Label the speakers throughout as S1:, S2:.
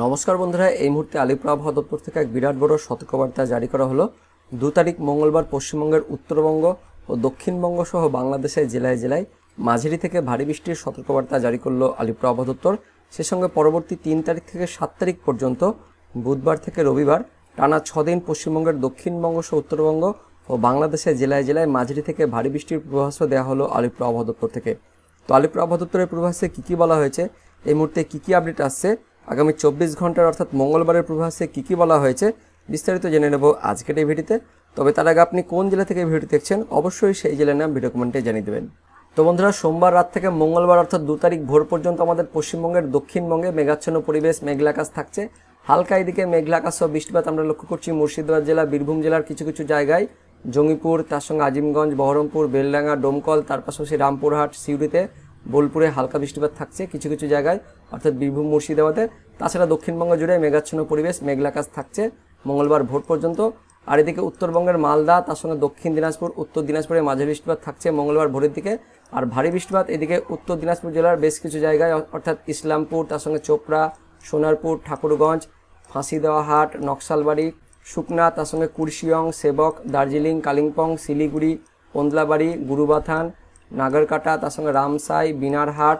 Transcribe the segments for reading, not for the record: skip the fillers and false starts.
S1: নমস্কার বন্ধুরা, এই মুহূর্তে আলিপুর আবহাওয়া দপ্তর থেকে এক বিরাট বড় সতর্কবার্তা জারি করা হলো। 2 তারিখ মঙ্গলবার পশ্চিমবঙ্গের উত্তরবঙ্গ ও দক্ষিণবঙ্গ সহ বাংলাদেশের জেলায় জেলায় মাঝারি থেকে ভারী বৃষ্টির সতর্কবার্তা জারি করলো আলিপুর আবহাওয়া দপ্তর। সে সঙ্গে পরবর্তী 3 তারিখ থেকে 7 তারিখ পর্যন্ত বুধবার থেকে রবিবার টানা 6 দিন পশ্চিমবঙ্গের দক্ষিণবঙ্গ সহ উত্তরবঙ্গ ও বাংলাদেশের জেলায় জেলায় মাঝারি থেকে ভারী বৃষ্টির পূর্বাভাসও দেওয়া হলো আলিপুর আবহাওয়া দপ্তর থেকে। তো আলিপুর আবহাওয়া দপ্তরের পূর্বাভাসে কী বলা হয়েছে, এই মুহূর্তে কী আপডেট আসছে, আগামী 24 ঘন্টার অর্থাৎ মঙ্গলবারের পূর্বাভাসে কী বলা হয়েছে বিস্তারিত জেনে নেব আজকের এই ভিডিওতে। তবে তার আগে আপনি কোন জেলা থেকে ভিডিও দেখছেন অবশ্যই সেই জেলার নাম ভিডিও কমেন্টে জানিয়ে দেবেন। তো বন্ধুরা, সোমবার রাত থেকে মঙ্গলবার অর্থাৎ 2 তারিখ ভোর পর্যন্ত আমাদের পশ্চিমবঙ্গের দক্ষিণবঙ্গে মেঘাচ্ছন্ন পরিবেশ, মেঘলা আকাশ থাকছে। হালকা এদিকে মেঘলা আকাশ সহ বৃষ্টিপাত আমরা লক্ষ্য করছি মুর্শিদাবাদ জেলা, বীরভূম জেলার কিছু কিছু জায়গায়, জঙ্গিপুর, তার সঙ্গে আজিমগঞ্জ, বহরমপুর, বেলডাঙ্গা, ডোমকল, তার পাশাপাশি রামপুরহাট, সিউড়িতে, বোলপুরে হালকা বৃষ্টিপাত থাকছে কিছু কিছু জায়গায় অর্থাৎ বীরভূম, মুর্শিদাবাদে। তাছাড়া দক্ষিণবঙ্গ জুড়ে মেঘাচ্ছন্ন পরিবেশ, মেঘলা আকাশ থাকছে মঙ্গলবার ভোর পর্যন্ত। আর এদিকে উত্তরবঙ্গের মালদা, তার সঙ্গে দক্ষিণ দিনাজপুর, উত্তর দিনাজপুরে মাঝারি বৃষ্টিপাত থাকছে মঙ্গলবার ভোরের দিকে। আর ভারী বৃষ্টিপাত এদিকে উত্তর দিনাজপুর জেলার বেশ কিছু জায়গায় অর্থাৎ ইসলামপুর, তার সঙ্গে চোপড়া, সোনারপুর, ঠাকুরগঞ্জ, ফাঁসিদেওয়াহাট, নকশালবাড়ি, শুকনা, তার সঙ্গে কুর্শিয়ং, সেবক, দার্জিলিং, কালিম্পং, শিলিগুড়ি, কোন্দলাবাড়ি, গুরুবাথান, নাগরকাটা, তার সঙ্গে রামসাই, বিনারহাট,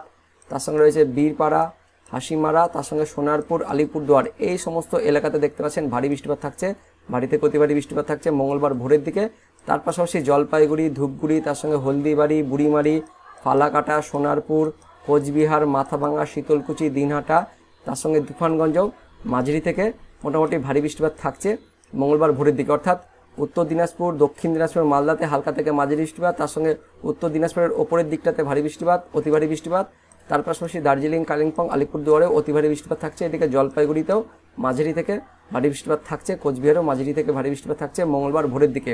S1: তার সঙ্গে রয়েছে বীরপাড়া, হাসিমারা, তার সঙ্গে সোনারপুর, আলিপুরদুয়ার, এই সমস্ত এলাকাতে দেখতে পাচ্ছেন ভারী বৃষ্টিপাত থাকছে, ভারী থেকে অতি ভারী বৃষ্টিপাত থাকছে মঙ্গলবার ভোরের দিকে। তার পাশাপাশি জলপাইগুড়ি, ধূপগুড়ি, তার সঙ্গে হলদিবাড়ি, বুড়িমারি, ফালাকাটা, সোনারপুর, কোচবিহার, মাথাভাঙা, শীতলকুচি, দিনহাটা, তার সঙ্গে তুফানগঞ্জও মাঝারি থেকে মোটামুটি ভারী বৃষ্টিপাত থাকছে মঙ্গলবার ভোরের দিকে। অর্থাৎ উত্তর দিনাজপুর, দক্ষিণ দিনাজপুর, মালদাতে হালকা থেকে মাঝারি বৃষ্টিপাত, তার সঙ্গে উত্তর দিনাজপুরের ওপরের দিকটাতে ভারী বৃষ্টিপাত, অতি ভারী বৃষ্টিপাত। তার পাশাপাশি দার্জিলিং, কালিম্পং, আলিপুরদুয়ারেও অতি ভারী বৃষ্টিপাত থাকছে। এদিকে জলপাইগুড়িতেও মাঝারি থেকে ভারী বৃষ্টিপাত থাকছে, কোচবিহারেও মাঝারি থেকে ভারী বৃষ্টিপাত থাকছে মঙ্গলবার ভোরের দিকে।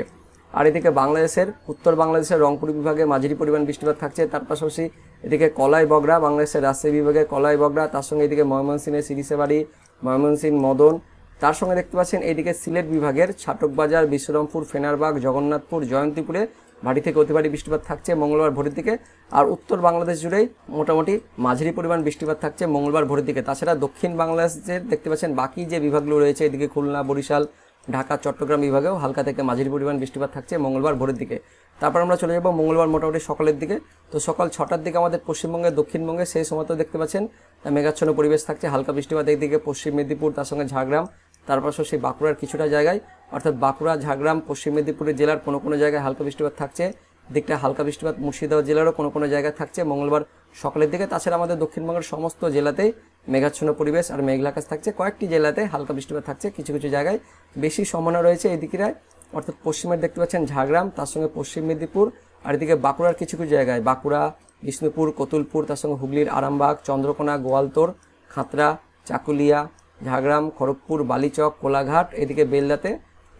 S1: আর এদিকে বাংলাদেশের উত্তর বাংলাদেশের রংপুর বিভাগে মাঝারি পরিমাণ বৃষ্টিপাত থাকছে। তার পাশাপাশি এদিকে কলাই বগড়া, বাংলাদেশের রাজশাহী বিভাগে কলাই বগড়া, তার সঙ্গে এদিকে ময়মনসিংহের সিরিসেবাড়ি, ময়মনসিংহ, মদন, তার সঙ্গে দেখতে পাচ্ছেন এইদিকে সিলেট বিভাগের ছাটকবাজার, বিশ্বরমপুর, ফেনারবাগ, জগন্নাথপুর, জয়ন্তীপুরে ভারী থেকে অতি ভারী বৃষ্টিপাত থাকছে মঙ্গলবার ভোরের দিকে। আর উত্তর বাংলাদেশ জুড়েই মোটামুটি মাঝারি পরিমাণ বৃষ্টিপাত থাকছে মঙ্গলবার ভোরের দিকে। তাছাড়া দক্ষিণ বাংলাদেশের দেখতে পাচ্ছেন বাকি যে বিভাগগুলো রয়েছে এদিকে খুলনা, বরিশাল, ঢাকা, চট্টগ্রাম বিভাগেও হালকা থেকে মাঝারি পরিমাণ বৃষ্টিপাত থাকছে মঙ্গলবার ভোরের দিকে। তারপর আমরা চলে যাব মঙ্গলবার মোটামুটি সকালের দিকে। তো সকাল 6টার দিকে আমাদের পশ্চিমবঙ্গের দক্ষিণবঙ্গে সেই সময়তেও দেখতে পাচ্ছেন মেঘাচ্ছন্ন পরিবেশ থাকছে, হালকা বৃষ্টিপাত একদিকে পশ্চিম মেদিনীপুর, তার সঙ্গে ঝাড়গ্রাম, তার পাশাপাশি বাঁকুড়ার কিছুটা জায়গায় অর্থাৎ বাঁকুড়া, ঝাড়গ্রাম, পশ্চিম মেদিনীপুরের জেলার কোনো কোনো জায়গায় হালকা বৃষ্টিপাত থাকছে। দিকটা হালকা বৃষ্টিপাত মুর্শিদাবাদ জেলারও কোনো কোনো জায়গায় থাকছে মঙ্গলবার সকালের দিকে। তাছাড়া আমাদের দক্ষিণবঙ্গের সমস্ত জেলাতেই মেঘাচ্ছন্ন পরিবেশ আর মেঘলা আকাশ থাকছে। কয়েকটি জেলাতে হালকা বৃষ্টিপাত থাকছে, কিছু কিছু জায়গায় বেশি সম্ভাবনা রয়েছে এই দিকেরায় অর্থাৎ পশ্চিমের দেখতে পাচ্ছেন ঝাড়গ্রাম, তার সঙ্গে পশ্চিম মেদিনীপুর, আর এদিকে বাঁকুড়ার কিছু কিছু জায়গায় বাঁকুড়া, বিষ্ণুপুর, কতুলপুর, তার সঙ্গে হুগলির আরামবাগ, চন্দ্রকোনা, গোয়ালতোড়, খাতড়া, চাকুলিয়া, ঝাড়গ্রাম, খড়গপুর, বালিচক, কোলাঘাট, এদিকে বেলদাতে,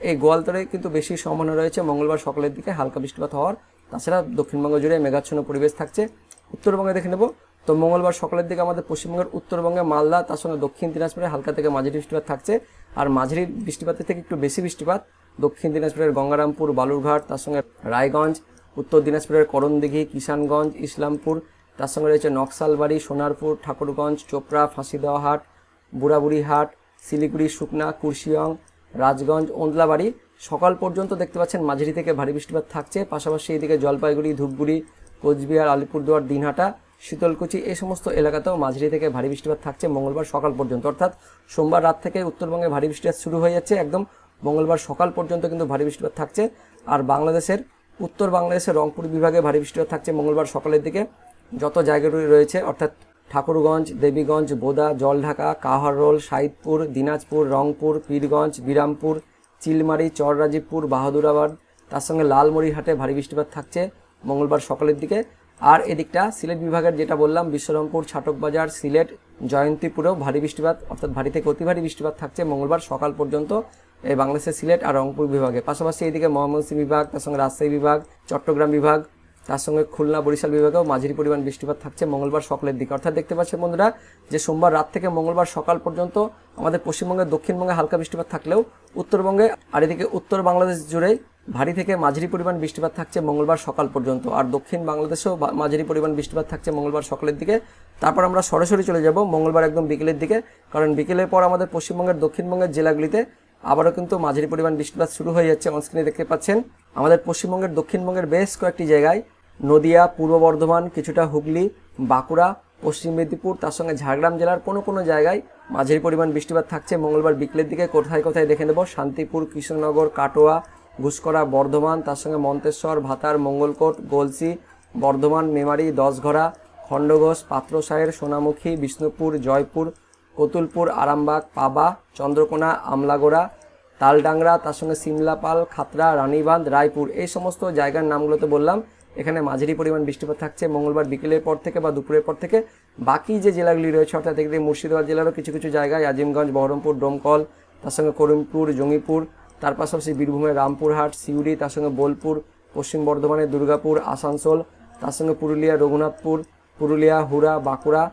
S1: এই গোয়ালতোড়ে কিন্তু বেশি সম্ভাবনা রয়েছে মঙ্গলবার সকালের দিকে হালকা বৃষ্টিপাত হওয়ার। তাছাড়া দক্ষিণবঙ্গ জুড়ে মেঘাচ্ছন্ন পরিবেশ থাকছে। উত্তরবঙ্গে দেখে নেব, তো মঙ্গলবার সকালের দিকে আমাদের পশ্চিমবঙ্গের উত্তরবঙ্গে মালদা, তার সঙ্গে দক্ষিণ দিনাজপুরে হালকা থেকে মাঝারি বৃষ্টিপাত থাকছে। আর মাঝারি বৃষ্টিপাতের থেকে একটু বেশি বৃষ্টিপাত দক্ষিণ দিনাজপুরের গঙ্গারামপুর, বালুরঘাট, তার সঙ্গে রায়গঞ্জ, উত্তর দিনাজপুরের করণদিঘি, কিষানগঞ্জ, ইসলামপুর, তার সঙ্গে রয়েছে নকশালবাড়ি, সোনারপুর, ঠাকুরগঞ্জ, চোপড়া, ফাঁসিদেওয়াহাট, বুড়াবুড়িহাট, শিলিগুড়ি, শুকনা, কুর্শিয়ং, রাজগঞ্জ, ওন্দলাবাড়ি সকাল পর্যন্ত দেখতে পাচ্ছেন মাঝারি থেকে ভারী বৃষ্টিপাত থাকছে। পাশাপাশি এদিকে জলপাইগুড়ি, ধূপগুড়ি, কোচবিহার, আলিপুরদুয়ার, দিনহাটা, শীতলকুচি, এই সমস্ত এলাকাতেও মাঝারি থেকে ভারী বৃষ্টিপাত থাকছে মঙ্গলবার সকাল পর্যন্ত। অর্থাৎ সোমবার রাত থেকে উত্তরবঙ্গে ভারী বৃষ্টিপাত শুরু হয়ে যাচ্ছে, একদম মঙ্গলবার সকাল পর্যন্ত কিন্তু ভারী বৃষ্টিপাত থাকছে। আর বাংলাদেশের উত্তর বাংলাদেশের রংপুর বিভাগে ভারী বৃষ্টিপাত থাকছে মঙ্গলবার সকালের দিকে। যত জায়গাগুলি রয়েছে অর্থাৎ ঠাকুরগঞ্জ, দেবীগঞ্জ, বোদা, জলঢাকা, কাহারোল, সাইদপুর, দিনাজপুর, রংপুর, পীরগঞ্জ, বিরামপুর, চিলমারি, চররাজীবপুর, বাহাদুরাবাদ, তার সঙ্গে লালমরিহাটে ভারী বৃষ্টিপাত থাকছে মঙ্গলবার সকালের দিকে। আর এদিকটা সিলেট বিভাগের যেটা বললাম বিশ্বরমপুর, ছাটকবাজার, সিলেট, জয়ন্তীপুরেও ভারী বৃষ্টিপাত অর্থাৎ ভারী থেকে অতি ভারী বৃষ্টিপাত থাকছে মঙ্গলবার সকাল পর্যন্ত এই বাংলাদেশের সিলেট আর রংপুর বিভাগে। পাশাপাশি এদিকে ময়মনসিংহ বিভাগ, তার সঙ্গে রাজশাহী বিভাগ, চট্টগ্রাম বিভাগ, তার সঙ্গে খুলনা, বরিশাল বিভাগেও মাঝারি পরিমাণ বৃষ্টিপাত থাকছে মঙ্গলবার সকালের দিকে। অর্থাৎ দেখতে পাচ্ছেন বন্ধুরা যে সোমবার রাত থেকে মঙ্গলবার সকাল পর্যন্ত আমাদের পশ্চিমবঙ্গের দক্ষিণবঙ্গে হালকা বৃষ্টিপাত থাকলেও উত্তরবঙ্গে আর এদিকে উত্তর বাংলাদেশ জুড়েই ভারী থেকে মাঝারি পরিমাণ বৃষ্টিপাত থাকছে মঙ্গলবার সকাল পর্যন্ত। আর দক্ষিণ বাংলাদেশেও মাঝারি পরিমাণ বৃষ্টিপাত থাকছে মঙ্গলবার সকালের দিকে। তারপর আমরা সরাসরি চলে যাব মঙ্গলবার একদম বিকেলের দিকে, কারণ বিকেলের পর আমাদের পশ্চিমবঙ্গের দক্ষিণবঙ্গের জেলাগুলিতে আবারও কিন্তু মাঝারি পরিমাণ বৃষ্টিপাত শুরু হয়ে যাচ্ছে। অনস্ক্রিনে দেখতে পাচ্ছেন আমাদের পশ্চিমবঙ্গের দক্ষিণবঙ্গের বেশ কয়েকটি জায়গায়, নদিয়া, পূর্ব বর্ধমান, কিছুটা হুগলি, বাঁকুড়া, পশ্চিম মেদিনীপুর, তার সঙ্গে ঝাড়গ্রাম জেলার কোনো জায়গায় মাঝারি পরিমাণ বৃষ্টিপাত থাকছে মঙ্গলবার বিকেলের দিকে। কোথায় কোথায় দেখে নেব, শান্তিপুর, কৃষ্ণনগর, কাটোয়া, ঘুষকরা, বর্ধমান, তার সঙ্গে মন্তেশ্বর, ভাতার, মঙ্গলকোট, গলসি, বর্ধমান, মেমারি, দশঘরা, খণ্ডঘোষ, পাত্রসাহের, সোনামুখী, বিষ্ণুপুর, জয়পুর, কতুলপুর, আরামবাগ, পাবা, চন্দ্রকোনা, আমলাগোড়া, তালডাংরা, তার সঙ্গে সিমলাপাল, খাতড়া, রানীবাঁধ, রায়পুর, এই সমস্ত জায়গার নামগুলোতে বললাম এখানে মাঝারি পরিমাণ বৃষ্টিপাত থাকছে মঙ্গলবার বিকেলের পর থেকে বা দুপুরের পর থেকে। বাকি যে জেলাগুলি রয়েছে অর্থাৎ এদিকে মুর্শিদাবাদ জেলারও কিছু জায়গায়, আজিমগঞ্জ, বহরমপুর, ডোমকল, তার সঙ্গে করিমপুর, জঙ্গিপুর, তার পাশাপাশি বীরভূমের রামপুরহাট, সিউড়ি, তার সঙ্গে বোলপুর, পশ্চিম বর্ধমানের দুর্গাপুর, আসানসোল, তার সঙ্গে পুরুলিয়া, রঘুনাথপুর, পুরুলিয়া, হুড়া, বাঁকুড়া,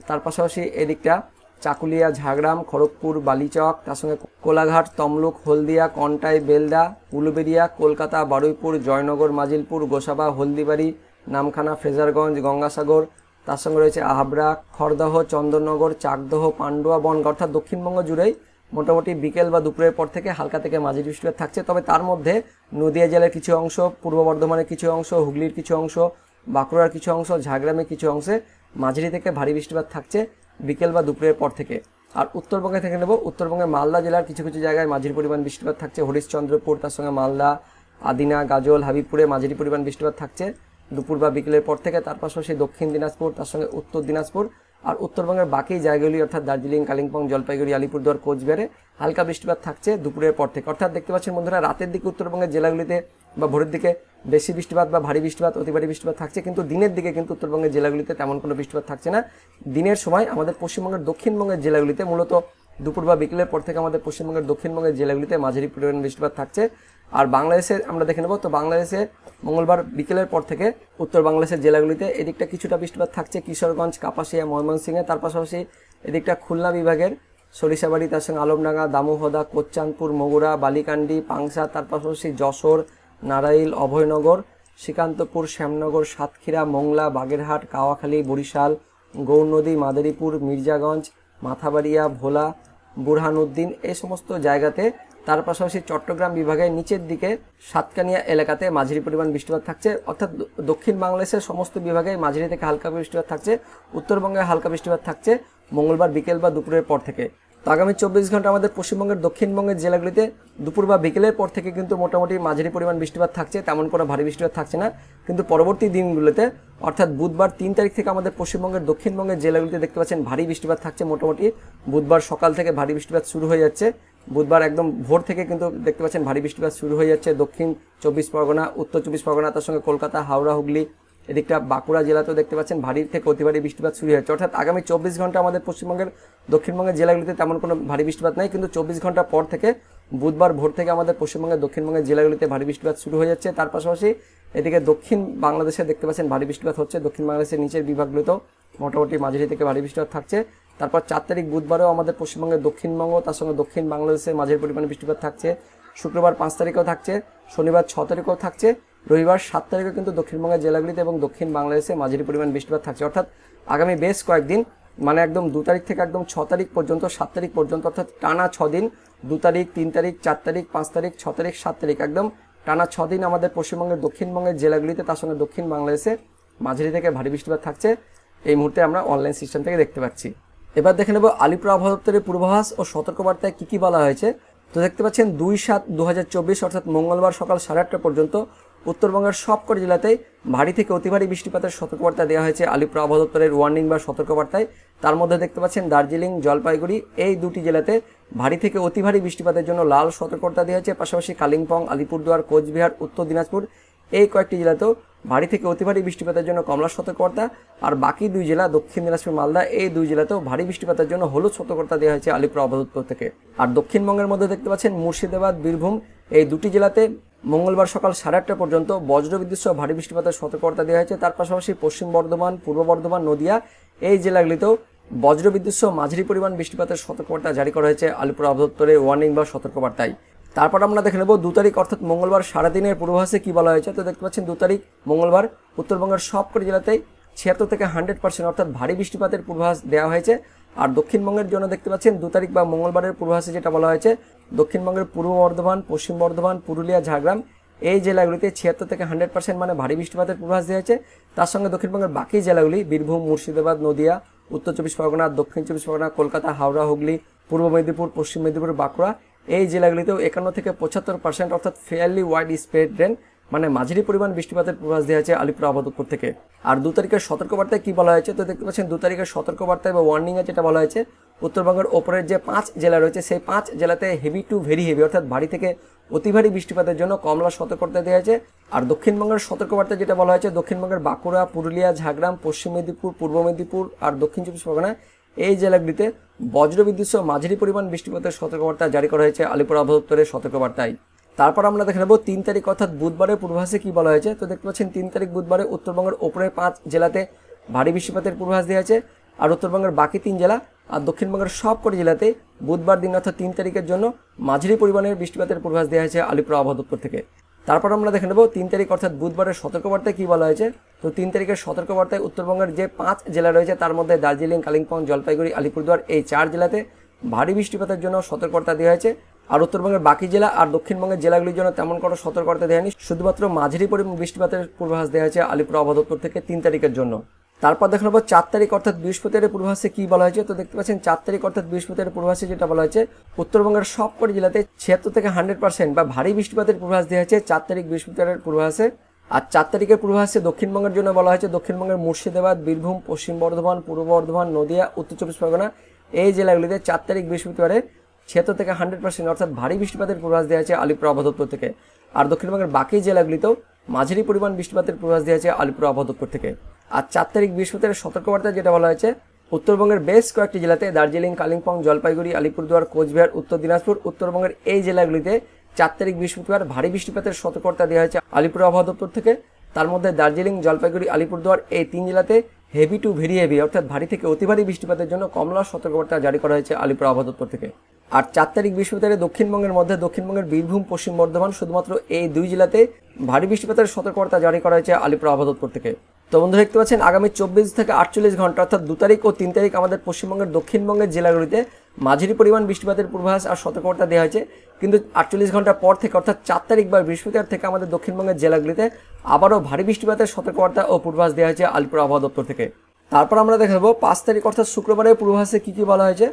S1: তার পাশাপাশি এদিকটা চাকুলিয়া, ঝাড়গ্রাম, খড়গপুর, বালিচক, তার সঙ্গে কোলাঘাট, তমলুক, হলদিয়া, কন্টাই, বেলদা, উলুবেড়িয়া, কলকাতা, বারুইপুর, জয়নগর, মাজিলপুর, গোসাবা, হলদিবাড়ি, নামখানা, ফ্রেজারগঞ্জ, গঙ্গাসাগর, তার সঙ্গে রয়েছে হাবড়া, খড়দহ, চন্দননগর, চাকদহ, পান্ডুয়া, বনগাঁ, অর্থাৎ দক্ষিণবঙ্গ জুড়েই মোটামুটি বিকেল বা দুপুরের পর থেকে হালকা থেকে মাঝারি বৃষ্টিপাত থাকছে। তবে তার মধ্যে নদিয়া জেলার কিছু অংশ, পূর্ব বর্ধমানের কিছু অংশ, হুগলির কিছু অংশ, বাঁকুড়ার কিছু অংশ, ঝাড়গ্রামের কিছু অংশে মাঝারি থেকে ভারী বৃষ্টিপাত থাকছে বিকেল বা দুপুরের পর থেকে। আর উত্তরবঙ্গে থেকে নেব, উত্তরবঙ্গের মালদা জেলার কিছু জায়গায় মাঝারি পরিমাণ বৃষ্টিপাত থাকছে, হরিশ্চন্দ্রপুর, তার সঙ্গে মালদা, আদিনা, গাজল, হাবিবপুরে মাঝারি পরিমাণ বৃষ্টিপাত থাকছে দুপুর বা বিকেলের পর থেকে। তার পাশাপাশি দক্ষিণ দিনাজপুর, তার সঙ্গে উত্তর দিনাজপুর আর উত্তরবঙ্গের বাকি জায়গাগুলি অর্থাৎ দার্জিলিং, কালিম্পং, জলপাইগুড়ি, আলিপুরদুয়ার, কোচবিহারে হালকা বৃষ্টিপাত থাকছে দুপুরের পর থেকে। অর্থাৎ দেখতে পাচ্ছেন বন্ধুরা, রাতের দিকে উত্তরবঙ্গের জেলাগুলিতে বা ভোরের দিকে বেশি বৃষ্টিপাত বা ভারী বৃষ্টিপাত, অতি ভারী বৃষ্টিপাত থাকছে, কিন্তু দিনের দিকে কিন্তু উত্তরবঙ্গের জেলাগুলিতে তেমন কোনো বৃষ্টিপাত থাকছে না। দিনের সময় আমাদের পশ্চিমবঙ্গের দক্ষিণবঙ্গের জেলাগুলিতে মূলত দুপুর বা বিকেলের পর থেকে আমাদের পশ্চিমবঙ্গের দক্ষিণবঙ্গের জেলাগুলিতে মাঝারি পরিমাণ বৃষ্টিপাত থাকছে। আর বাংলাদেশে আমরা দেখে নেব, তো বাংলাদেশে মঙ্গলবার বিকেলের পর থেকে উত্তর বাংলাদেশের জেলাগুলিতে এদিকটা কিছুটা বৃষ্টিপাত থাকছে, কিশোরগঞ্জ, কাপাসিয়া, ময়মনসিংহে, তার পাশাপাশি এদিকটা খুলনা বিভাগের সরিষাবাড়ি, তার সঙ্গে আলমডাঙ্গা, দামোহদা, কোচ্চানপুর, মগুরা, বালিকান্ডি, পাংশা, তার পাশাপাশি যশোর, নারাইল, অভয়নগর, শ্রীকান্তপুর, শ্যামনগর, সাতক্ষীরা, মোংলা, বাগেরহাট, কাওয়াখালী, বরিশাল, গৌরনদী, মাদারীপুর, মির্জাগঞ্জ, মাথাবাড়িয়া, ভোলা, বুরহানুদ্দিন, এই সমস্ত জায়গাতে, তার পাশাপাশি চট্টগ্রাম বিভাগের নিচের দিকে সাতকানিয়া এলাকাতে মাঝারি পরিমাণ বৃষ্টিপাত থাকছে। অর্থাৎ দক্ষিণ বাংলাদেশের সমস্ত বিভাগে মাঝারি থেকে হালকা বৃষ্টিপাত থাকছে, উত্তরবঙ্গে হালকা বৃষ্টিপাত থাকছে মঙ্গলবার বিকেল বা দুপুরের পর থেকে। তো আগামী 24 ঘন্টা আমাদের পশ্চিমবঙ্গের দক্ষিণবঙ্গের জেলাগুলিতে দুপুর বা বিকেলের পর থেকে কিন্তু মোটামুটি মাঝারি পরিমাণ বৃষ্টিপাত থাকছে, তেমন কোনো ভারী বৃষ্টিপাত থাকছে না। কিন্তু পরবর্তী দিনগুলোতে অর্থাৎ বুধবার 3 তারিখ থেকে আমাদের পশ্চিমবঙ্গের দক্ষিণবঙ্গের জেলাগুলিতে দেখতে পাচ্ছেন ভারী বৃষ্টিপাত থাকছে। মোটামুটি বুধবার সকাল থেকে ভারী বৃষ্টিপাত শুরু হয়ে যাচ্ছে, বুধবার একদম ভোর থেকে কিন্তু দেখতে পাচ্ছেন ভারী বৃষ্টিপাত শুরু হয়ে যাচ্ছে দক্ষিণ 24 পরগনা, উত্তর 24 পরগনা, তার সঙ্গে কলকাতা, হাওড়া, হুগলি, এদিকটা বাঁকুড়া জেলাতেও দেখতে পাচ্ছেন ভারী থেকে অতি ভারী বৃষ্টিপাত শুরু হয়েছে। অর্থাৎ আগামী 24 ঘন্টা আমাদের পশ্চিমবঙ্গের দক্ষিণবঙ্গের জেলাগুলিতে তেমন কোনো ভারী বৃষ্টিপাত নেই, কিন্তু 24 ঘন্টা পর থেকে বুধবার ভোর থেকে আমাদের পশ্চিমবঙ্গের দক্ষিণবঙ্গের জেলাগুলিতে ভারী বৃষ্টিপাত শুরু হয়ে যাচ্ছে। তার পাশাপাশি এদিকে দক্ষিণ বাংলাদেশে দেখতে পাচ্ছেন ভারী বৃষ্টিপাত হচ্ছে, দক্ষিণ বাংলাদেশের নিচের বিভাগগুলিতেও মোটামুটি মাঝারি থেকে ভারী বৃষ্টিপাত থাকছে। তারপর 4 তারিখ বুধবারেও আমাদের পশ্চিমবঙ্গের দক্ষিণবঙ্গ, তার সঙ্গে দক্ষিণ বাংলাদেশে মাঝারি পরিমাণে বৃষ্টিপাত থাকছে। শুক্রবার 5 তারিখেও থাকছে, শনিবার 6 তারিখেও থাকছে, রবিবার 7 তারিখেও কিন্তু দক্ষিণবঙ্গের জেলাগুলিতে এবং দক্ষিণ বাংলাদেশে মাঝারি পরিমাণ বৃষ্টিপাত থাকছে। অর্থাৎ আগামী বেশ কয়েকদিন মানে একদম 2 তারিখ থেকে একদম 6 তারিখ পর্যন্ত, 7 তারিখ পর্যন্ত, অর্থাৎ টানা 6 দিন, 2 তারিখ, 3 তারিখ, 4 তারিখ, 5 তারিখ, 6 তারিখ, 7 তারিখ, একদম টানা 6 দিন আমাদের পশ্চিমবঙ্গের দক্ষিণবঙ্গের জেলাগুলিতে তার সঙ্গে দক্ষিণ বাংলাদেশে মাঝারি থেকে ভারী বৃষ্টিপাত থাকছে। এই মুহূর্তে আমরা অনলাইন সিস্টেম থেকে দেখতে পাচ্ছি। এবার দেখে নেব আলিপুর আবহাওয়া দপ্তরের পূর্বাভাস ও সতর্কবার্তায় কী কী বলা হয়েছে। তো দেখতে পাচ্ছেন 2/7/2024 অর্থাৎ মঙ্গলবার সকাল 8:30 পর্যন্ত উত্তরবঙ্গের সবকটি জেলাতেই ভারী থেকে অতি ভারী বৃষ্টিপাতের সতর্কবার্তা দেওয়া হয়েছে আলিপুর আবহাওয়া দপ্তরের ওয়ার্নিং বা সতর্কবার্তায়। তার মধ্যে দেখতে পাচ্ছেন দার্জিলিং, জলপাইগুড়ি এই দুটি জেলাতে ভারী থেকে অতি ভারী বৃষ্টিপাতের জন্য লাল সতর্কবার্তা দেওয়া হয়েছে। পাশাপাশি কালিম্পং, আলিপুরদুয়ার, কোচবিহার, উত্তর দিনাজপুর এই কয়েকটি জেলাতেও ভারী থেকে অতি ভারী বৃষ্টিপাতের জন্য কমলা সতর্কবার্তা, আর বাকি 2 জেলা দক্ষিণ দিনাজপুর, মালদা এই 2 জেলাতেও ভারী বৃষ্টিপাতের জন্য হলুদ সতর্কবার্তা দেওয়া হয়েছে আলিপুর আবহাওয়া দপ্তর থেকে। আর দক্ষিণবঙ্গের মধ্যে দেখতে পাচ্ছেন মুর্শিদাবাদ, বীরভূম এই দুটি জেলাতে মঙ্গলবার সকাল 8:30 পর্যন্ত বজ্রবিদ্যুৎ সহ ভারী বৃষ্টিপাতের সতর্কবার্তা দেওয়া হয়েছে। তার পাশাপাশি পশ্চিম বর্ধমান, পূর্ব বর্ধমান, নদিয়া এই জেলাগুলিতেও বজ্রবিদ্যুৎ সহ মাঝারি পরিমাণ বৃষ্টিপাতের সতর্কবার্তা জারি করা হয়েছে আলিপুর আবহাওয়া দপ্তরের ওয়ার্নিং বা সতর্কবার্তায়। তারপর আমরা দেখে নেব 2 তারিখ অর্থাৎ মঙ্গলবার সারাদিনের পূর্বাভাসে কি বলা হয়েছে। তো দেখতে পাচ্ছেন 2 তারিখ মঙ্গলবার উত্তরবঙ্গের সবকটি জেলাতেই 76 থেকে 100% অর্থাৎ ভারী বৃষ্টিপাতের পূর্বাভাস দেওয়া হয়েছে। আর দক্ষিণবঙ্গের জন্য দেখতে পাচ্ছেন 2 তারিখ বা মঙ্গলবারের পূর্বাভাসে যেটা বলা হয়েছে, দক্ষিণবঙ্গের পূর্ব বর্ধমান, পশ্চিম বর্ধমান, পুরুলিয়া, ঝাড়গ্রাম এই জেলাগুলিতে 76 থেকে 100% মানে ভারী বৃষ্টিপাতের পূর্বাভাস দেওয়া হয়েছে। তার সঙ্গে দক্ষিণবঙ্গের বাকি জেলাগুলি বীরভূম, মুর্শিদাবাদ, নদিয়া, উত্তর 24 পরগনা, দক্ষিণ 24 পরগনা, কলকাতা, হাওড়া, হুগলি, পূর্ব মেদিনীপুর, পশ্চিম মেদিনীপুর, বাঁকুড়া এই জেলাগুলিতেও 51 থেকে 75% অর্থাৎ ফেয়ারলি ওয়াইড স্প্রেড রেন মানে মাঝারি পরিমাণ বৃষ্টিপাতের পূর্বাভাস দেওয়া হয়েছে আলিপুর আবহাওয়া দপ্তর থেকে। আর 2 তারিখের সতর্কবার্তায় কি বলা হয়েছে, তো দেখতে পাচ্ছেন 2 তারিখের সতর্কবার্তায় বা ওয়ার্নিংয়ে যেটা বলা হয়েছে, উত্তরবঙ্গের ওপরের যে 5 জেলা রয়েছে সেই 5 জেলাতে হেভি টু ভেরি হেভি অর্থাৎ ভারী থেকে অতি ভারী বৃষ্টিপাতের জন্য কমলা সতর্কবার্তা দেওয়া হয়েছে। আর দক্ষিণবঙ্গের সতর্কবার্তায় যেটা বলা হয়েছে, দক্ষিণবঙ্গের বাঁকুড়া, পুরুলিয়া, ঝাড়গ্রাম, পশ্চিম মেদিনীপুর, পূর্ব মেদিনীপুর আর দক্ষিণ 24 পরগনা এই জেলাগুলিতে বজ্রবিদ্যুৎ সহ মাঝারি পরিমাণ বৃষ্টিপাতের সতর্কবার্তা জারি করা হয়েছে আলিপুর আবহাওয়া দপ্তরের সতর্কবার্তায়। তারপর আমরা দেখে নেব 3 তারিখ অর্থাৎ বুধবারের পূর্বাভাসে কি বলা হয়েছে। তো দেখতে পাচ্ছেন 3 তারিখ বুধবারে উত্তরবঙ্গের ওপরে 5 জেলাতে ভারী বৃষ্টিপাতের পূর্বাভাস দেওয়া হয়েছে। আর উত্তরবঙ্গের বাকি 3 জেলা আর দক্ষিণবঙ্গের সবকটি জেলাতে বুধবার দিন অর্থাৎ 3 তারিখের জন্য মাঝারি পরিমাণের বৃষ্টিপাতের পূর্বাভাস দেওয়া হয়েছে আলিপুর আবহাওয়া দপ্তর থেকে। তারপর আমরা দেখে নেব 3 তারিখ অর্থাৎ বুধবারের সতর্কবার্তায় কি বলা হয়েছে। তো 3 তারিখের সতর্কবার্তায় উত্তরবঙ্গের যে 5 জেলা রয়েছে তার মধ্যে দার্জিলিং, কালিম্পং, জলপাইগুড়ি, আলিপুরদুয়ার এই 4 জেলাতে ভারী বৃষ্টিপাতের জন্য সতর্কবার্তা দেওয়া হয়েছে। আর উত্তরবঙ্গের বাকি জেলা আর দক্ষিণবঙ্গের জেলাগুলির জন্য তেমন কোনো সতর্কবার্তা দেয়নি, শুধুমাত্র মাঝারি পরিমাণ বৃষ্টিপাতের পূর্বাভাস দেওয়া হয়েছে আলিপুর আবহাওয়া দপ্তর থেকে 3 তারিখের জন্য। তারপর দেখে নেব 4 তারিখ অর্থাৎ বৃহস্পতিবারের পূর্বাভাসে কি বলা হয়েছে। তো দেখতে পাচ্ছেন 4 তারিখ অর্থাৎ বৃহস্পতিবারের পূর্বাভাসে যেটা বলা হয়েছে, উত্তরবঙ্গের সবকটি জেলাতে 76 থেকে 100% বা ভারী বৃষ্টিপাতের পূর্বাভাস দেওয়া হয়েছে 4 তারিখ বৃহস্পতিবারের পূর্বাভাসে। আর 4 তারিখের পূর্বাভাসে দক্ষিণবঙ্গের জন্য বলা হয়েছে, দক্ষিণবঙ্গের মুর্শিদাবাদ, বীরভূম, পশ্চিম বর্ধমান, পূর্ব বর্ধমান, নদিয়া, উত্তর 24 পরগনা এই জেলাগুলিতে 4 তারিখ বৃহস্পতিবারে 76 থেকে 100% অর্থাৎ ভারী বৃষ্টিপাতের পূর্বাভাস দেওয়া হয়েছে আলিপুর আবহাওয়া দপ্তর থেকে। আর দক্ষিণবঙ্গের বাকি জেলাগুলিতেও মাঝারি পরিমাণ বৃষ্টিপাতের পূর্বাভাস দেওয়া হয়েছে আলিপুর আবহাওয়া দপ্তর থেকে। আর 4 তারিখ বৃহস্পতিবারের সতর্কবার্তা যেটা বলা হয়েছে, উত্তরবঙ্গের বেশ কয়েকটি জেলাতে দার্জিলিং, কালিম্পং, জলপাইগুড়ি, আলিপুরদুয়ার, কোচবিহার, উত্তর দিনাজপুর উত্তরবঙ্গের এই জেলাগুলিতে 4 তারিখ বৃহস্পতিবার ভারী বৃষ্টিপাতের সতর্কবার্তা দেওয়া হয়েছে আলিপুর আবহাওয়া দপ্তর থেকে। তার মধ্যে দার্জিলিং, জলপাইগুড়ি, আলিপুরদুয়ার এই 3 জেলাতে হেভি টু ভেরি হেভি অর্থাৎ ভারী থেকে অতি ভারী বৃষ্টিপাতের জন্য কমলা সতর্কবার্তা জারি করা হয়েছে আলিপুর আবহাওয়া দপ্তর থেকে। আর 4 তারিখ বৃহস্পতিবারে দক্ষিণবঙ্গের মধ্যে দক্ষিণবঙ্গের বীরভূম, পশ্চিম বর্ধমান শুধুমাত্র এই 2 জেলাতে ভারী বৃষ্টিপাতের সতর্কবার্তা জারি করা হয়েছে আলিপুর আবহাওয়া দপ্তর থেকে। তো বন্ধুরা দেখতে পাচ্ছেন আগামী 24 থেকে 48 ঘন্টা অর্থাৎ 2 তারিখ ও 3 তারিখ আমাদের পশ্চিমবঙ্গের দক্ষিণবঙ্গের জেলাগুলিতে মাঝারি পরিমাণ বৃষ্টিপাতের পূর্বাভাস আর সতর্কবার্তা দেওয়া হয়েছে। কিন্তু 48 ঘন্টা পর থেকে অর্থাৎ 4 তারিখ বা বৃহস্পতিবার থেকে আমাদের দক্ষিণবঙ্গের জেলাগুলিতে আবারও ভারী বৃষ্টিপাতের সতর্কবার্তা ও পূর্বাভাস দেওয়া হয়েছে আলিপুর আবহাওয়া দপ্তর থেকে। তারপর আমরা দেখে নেব 5 তারিখ অর্থাৎ শুক্রবারের পূর্বাভাসে কি বলা হয়েছে।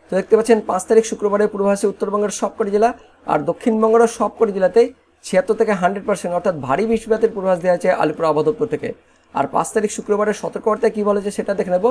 S1: তো দেখতে পাচ্ছেন 5 তারিখ শুক্রবারের পূর্বাভাসে উত্তরবঙ্গের সবকটি জেলা আর দক্ষিণবঙ্গের সবকটি জেলাতেই 76 থেকে 100% অর্থাৎ ভারী বৃষ্টিপাতের পূর্বাভাস দেওয়া হয়েছে আলিপুর আবহাওয়া দপ্তর থেকে। আর 5 তারিখ শুক্রবারের সতর্কবার্তায় কি বলেছে সেটা দেখে নেব।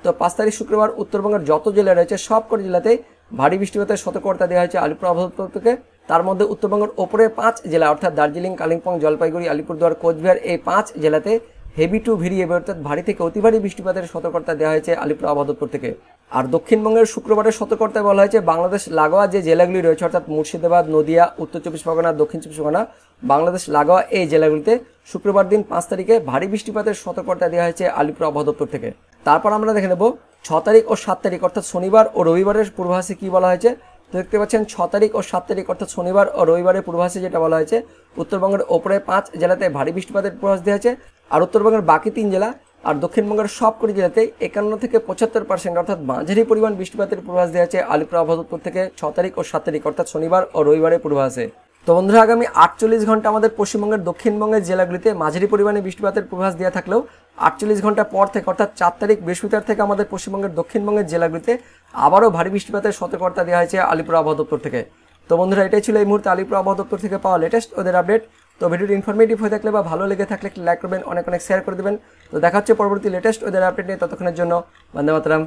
S1: তো 5 তারিখ শুক্রবার উত্তরবঙ্গের যত জেলা রয়েছে সবকটি জেলাতেই ভারী বৃষ্টিপাতের সতর্কবার্তা দেওয়া হয়েছে আলিপুর আবহাওয়া দপ্তর থেকে। তার মধ্যে উত্তরবঙ্গের ওপরে 5 জেলা অর্থাৎ দার্জিলিং, কালিম্পং, জলপাইগুড়ি, আলিপুরদুয়ার, কোচবিহার এই 5 জেলাতে হেভি টু ভেরি হেভি অর্থাৎ ভারী থেকে অতি ভারী বৃষ্টিপাতের সতর্কবার্তা দেওয়া হয়েছে আলিপুর আবহাওয়া দপ্তর থেকে। আর দক্ষিণবঙ্গের শুক্রবারের সতর্কবার্তায় বলা হয়েছে বাংলাদেশ লাগোয়া যে জেলাগুলি রয়েছে অর্থাৎ মুর্শিদাবাদ, নদিয়া, উত্তর 24 পরগনা, দক্ষিণ 24 পরগনা বাংলাদেশ লাগোয়া এই জেলাগুলিতে শুক্রবার দিন 5 তারিখে ভারী বৃষ্টিপাতের সতর্কবার্তা দেওয়া হয়েছে আলিপুর আবহাওয়া দপ্তর থেকে। তারপর আমরা দেখে নেব 6 তারিখ ও 7 তারিখ অর্থাৎ শনিবার ও রবিবারের পূর্বাভাসে কি বলা হয়েছে। তো দেখতে পাচ্ছেন 6 তারিখ ও 7 তারিখ অর্থাৎ শনিবার ও রবিবারের পূর্বাভাসে যেটা বলা হয়েছে, উত্তরবঙ্গের ওপরে 5 জেলাতে ভারী বৃষ্টিপাতের পূর্বাভাস দেওয়া হয়েছে। আর উত্তরবঙ্গের বাকি 3 জেলা আর দক্ষিণবঙ্গের সবকটি জেলাতে 51 থেকে 75% অর্থাৎ মাঝারি পরিমাণ বৃষ্টিপাতের পূর্বাভাস দেওয়া হয়েছে আলিপুর আবহাওয়া দপ্তর থেকে 6 তারিখ ও 7 তারিখ অর্থাৎ শনিবার ও রবিবারের পূর্বাভাসে। তো বন্ধুরা আগামী 48 ঘন্টা আমাদের পশ্চিমবঙ্গের দক্ষিণবঙ্গের জেলাগুলিতে মাঝারি পরিমাণে বৃষ্টিপাতের পূর্বাভাস দেওয়া থাকলেও 48 ঘন্টা পর থেকে অর্থাৎ 4 তারিখ বৃহস্পতিবার থেকে আমাদের পশ্চিমবঙ্গের দক্ষিণবঙ্গের জেলাগুলিতে আবারও ভারী বৃষ্টিপাতের সতর্কবার্তা দেওয়া হয়েছে আলিপুর আবহাওয়া দপ্তর থেকে। তো বন্ধুরা এটাই ছিল এই মুহূর্তে আলিপুর আবহাওয়া দপ্তর থেকে পাওয়া লেটেস্ট ওদের আপডেট। তো ভিডিওটি ইনফরমেটিভ হয়ে থাকলে বা ভালো লেগে থাকলে একটি লাইক করবেন, অনেক অনেক শেয়ার করে দেবেন। তো দেখা হচ্ছে পরবর্তী লেটেস্ট ওদের আপডেট নিয়ে, ততক্ষণের জন্য বন্দে মাতরম,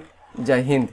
S1: জয় হিন্দ।